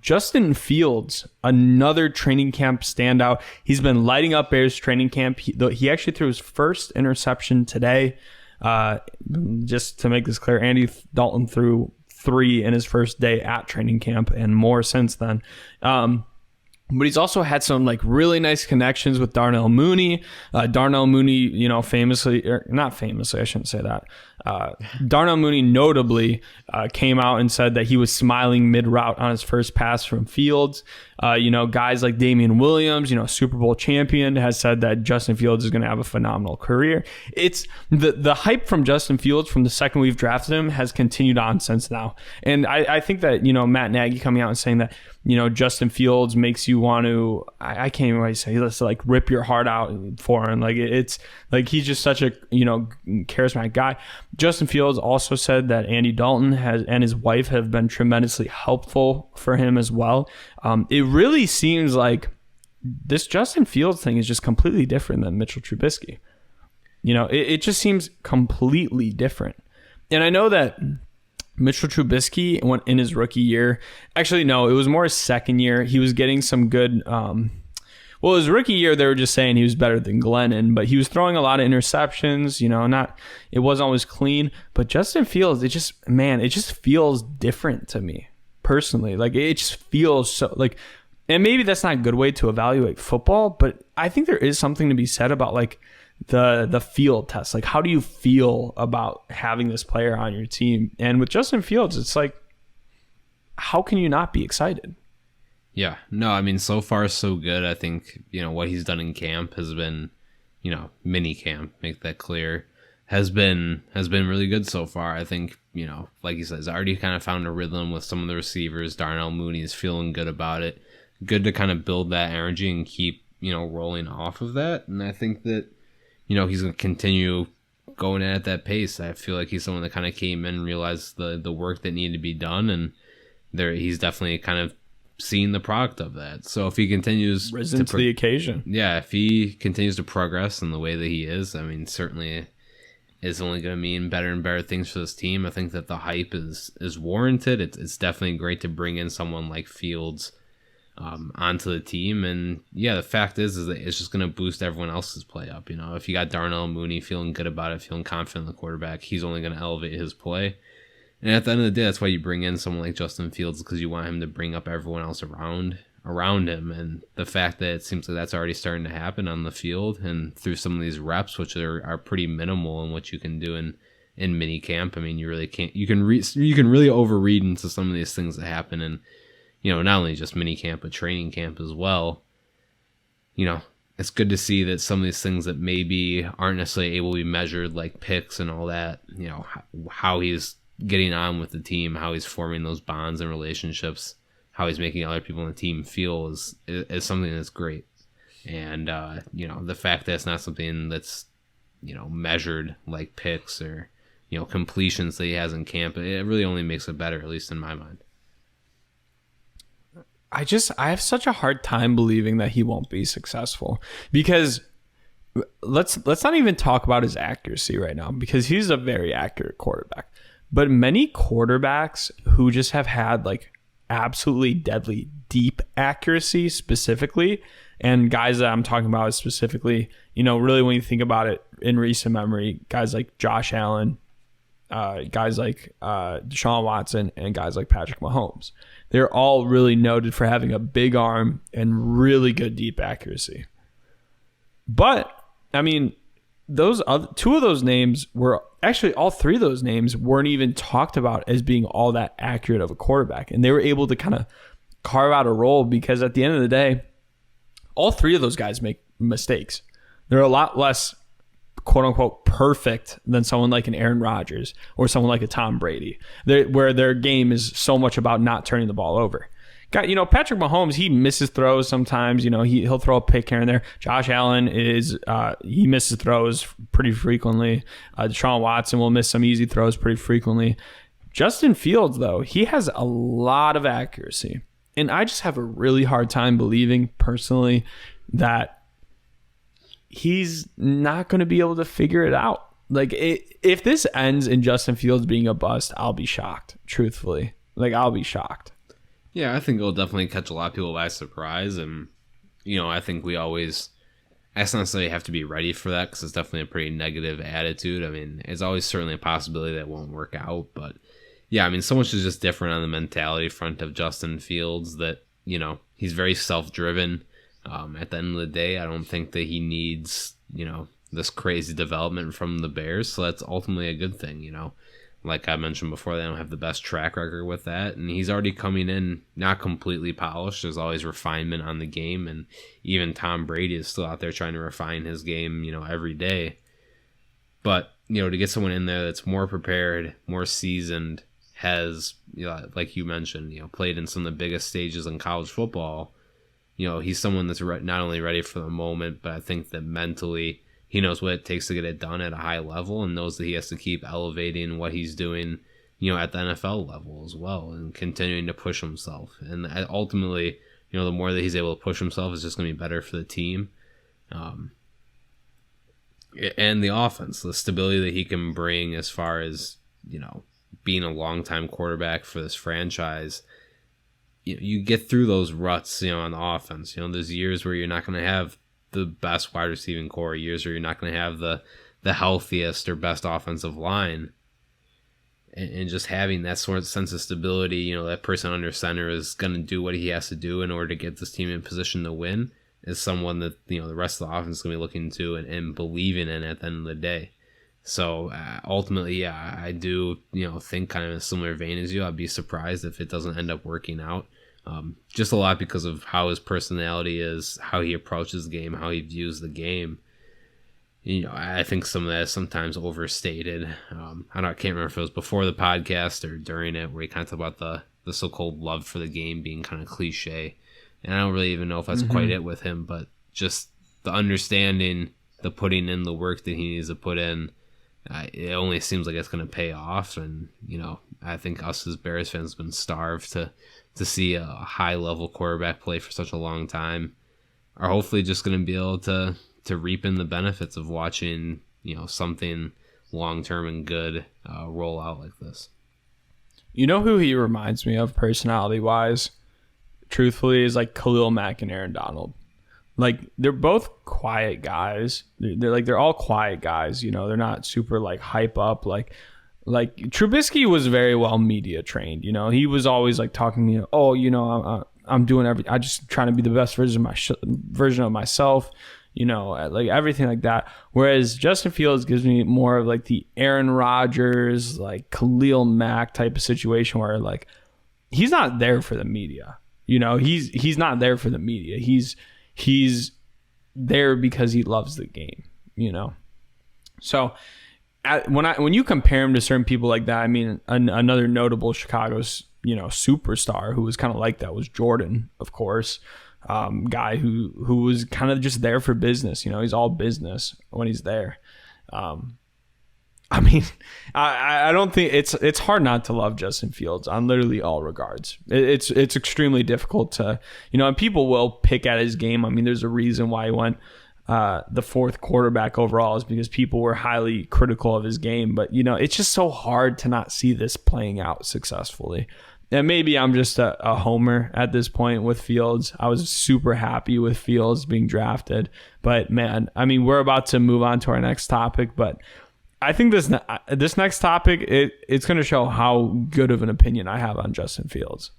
Justin Fields, another training camp standout. He's been lighting up Bears training camp. He actually threw his first interception today. Just to make this clear, Andy Dalton threw 3 in his first day at training camp and more since then. But he's also had some like really nice connections with Darnell Mooney. Darnell Mooney, famously, or not famously, I shouldn't say that. Darnell Mooney notably came out and said that he was smiling mid-route on his first pass from Fields. Guys like Damian Williams, Super Bowl champion, has said that Justin Fields is going to have a phenomenal career. It's the hype from Justin Fields from the second we've drafted him has continued on since now. And I think that, Matt Nagy coming out and saying that, Justin Fields makes you want to, I can't even really say this, like rip your heart out for him. Like it's like, he's just such a, charismatic guy. Justin Fields also said that Andy Dalton and his wife have been tremendously helpful for him as well. It really seems like this Justin Fields thing is just completely different than Mitchell Trubisky. It just seems completely different. And I know that Mitchell Trubisky went in his rookie year. Actually, no, it was more his second year. He was getting some good. His rookie year, they were just saying he was better than Glennon, but he was throwing a lot of interceptions. It wasn't always clean. But Justin Fields, it just feels different to me personally. Like it just feels so like, and maybe that's not a good way to evaluate football, but I think there is something to be said about like the field test. Like, how do you feel about having this player on your team? And with Justin Fields, it's like, how can you not be excited? Yeah, no, I mean, so far so good. I think, what he's done in camp has been, mini camp, make that clear, has been really good so far. I think, like he says, already kind of found a rhythm with some of the receivers. Darnell Mooney is feeling good about it. Good to kind of build that energy and keep, rolling off of that. And I think that, he's going to continue going at that pace. I feel like he's someone that kind of came in and realized the work that needed to be done. And he's definitely kind of seen the product of that. So if he continues risen to the occasion. Yeah, if he continues to progress in the way that he is, I mean, certainly is only going to mean better and better things for this team. I think that the hype is warranted. It's definitely great to bring in someone like Fields onto the team. And yeah, the fact is that it's just going to boost everyone else's play up. If you got Darnell Mooney feeling good about it, feeling confident in the quarterback, he's only going to elevate his play. And at the end of the day, that's why you bring in someone like Justin Fields, because you want him to bring up everyone else around him. And the fact that it seems like that's already starting to happen on the field and through some of these reps, which are pretty minimal in what you can do in mini camp. I mean, you really can't. You can really overread into some of these things that happen in, not only just mini camp but training camp as well. It's good to see that some of these things that maybe aren't necessarily able to be measured, like picks and all that. How he's getting on with the team, how he's forming those bonds and relationships, how he's making other people on the team feel is something that's great. And, the fact that it's not something that's, measured like picks or, completions that he has in camp, it really only makes it better, at least in my mind. I have such a hard time believing that he won't be successful, because let's not even talk about his accuracy right now, because he's a very accurate quarterback. But many quarterbacks who just have had like absolutely deadly deep accuracy specifically, and guys that I'm talking about is specifically, really when you think about it in recent memory, guys like Josh Allen, guys like Deshaun Watson, and guys like Patrick Mahomes. They're all really noted for having a big arm and really good deep accuracy. But, I mean, two of those names were actually, all three of those names weren't even talked about as being all that accurate of a quarterback. And they were able to kind of carve out a role, because at the end of the day, all three of those guys make mistakes. They're a lot less quote unquote perfect than someone like an Aaron Rodgers or someone like a Tom Brady, where their game is so much about not turning the ball over. Patrick Mahomes, he misses throws sometimes. He'll throw a pick here and there. Josh Allen he misses throws pretty frequently. Deshaun Watson will miss some easy throws pretty frequently. Justin Fields, though, he has a lot of accuracy. And I just have a really hard time believing personally that he's not going to be able to figure it out. Like, if this ends in Justin Fields being a bust, I'll be shocked, truthfully. Like, I'll be shocked. Yeah, I think it'll definitely catch a lot of people by surprise. And, I think we always, I don't necessarily have to be ready for that because it's definitely a pretty negative attitude. I mean, it's always certainly a possibility that it won't work out. But, yeah, I mean, so much is just different on the mentality front of Justin Fields that, he's very self-driven. At the end of the day, I don't think that he needs, this crazy development from the Bears. So that's ultimately a good thing, Like I mentioned before, they don't have the best track record with that. And he's already coming in not completely polished. There's always refinement on the game. And even Tom Brady is still out there trying to refine his game, every day. But, to get someone in there that's more prepared, more seasoned, has, like you mentioned, played in some of the biggest stages in college football, he's someone that's not only ready for the moment, but I think that mentally he knows what it takes to get it done at a high level and knows that he has to keep elevating what he's doing, at the NFL level as well and continuing to push himself. And ultimately, the more that he's able to push himself is just going to be better for the team. And the offense, the stability that he can bring as far as, being a longtime quarterback for this franchise. You get through those ruts, on the offense. There's years where you're not going to have the best wide receiving core, years where you're not going to have the healthiest or best offensive line. And just having that sort of sense of stability, that person under center is going to do what he has to do in order to get this team in position to win, is someone that, the rest of the offense is going to be looking to and believing in at the end of the day. So ultimately, yeah, I do, think kind of in a similar vein as you. I'd be surprised if it doesn't end up working out. Just a lot because of how his personality is, how he approaches the game, how he views the game. I think some of that is sometimes overstated. I can't remember if it was before the podcast or during it, where he kind of talked about the so-called love for the game being kind of cliche. And I don't really even know if that's quite it with him, but just the understanding, the putting in the work that he needs to put in, it only seems like it's going to pay off. And, I think us as Bears fans have been starved to see a high-level quarterback play for such a long time, are hopefully just going to be able to reap in the benefits of watching, something long-term and good roll out like this. You know who he reminds me of personality-wise, truthfully, is like Khalil Mack and Aaron Donald. Like, they're both quiet guys. They're all quiet guys. They're not super like hype up. Like Trubisky was very well media trained. He was always like talking to me. I'm doing I just trying to be the best version of myself. Like everything like that. Whereas Justin Fields gives me more of like the Aaron Rodgers, like Khalil Mack type of situation where like he's not there for the media. He's not there for the media. He's there because he loves the game, So when you compare him to certain people like that, I mean, another notable Chicago's, superstar who was kind of like that was Jordan, of course, guy who was kind of just there for business. He's all business when he's there. I mean, I don't think it's hard not to love Justin Fields on literally all regards. It's extremely difficult to, and people will pick at his game. I mean, there's a reason why he went the fourth quarterback overall, is because people were highly critical of his game. But, it's just so hard to not see this playing out successfully. And maybe I'm just a homer at this point with Fields. I was super happy with Fields being drafted. But, man, I mean, we're about to move on to our next topic, but I think this next topic, it's going to show how good of an opinion I have on Justin Fields.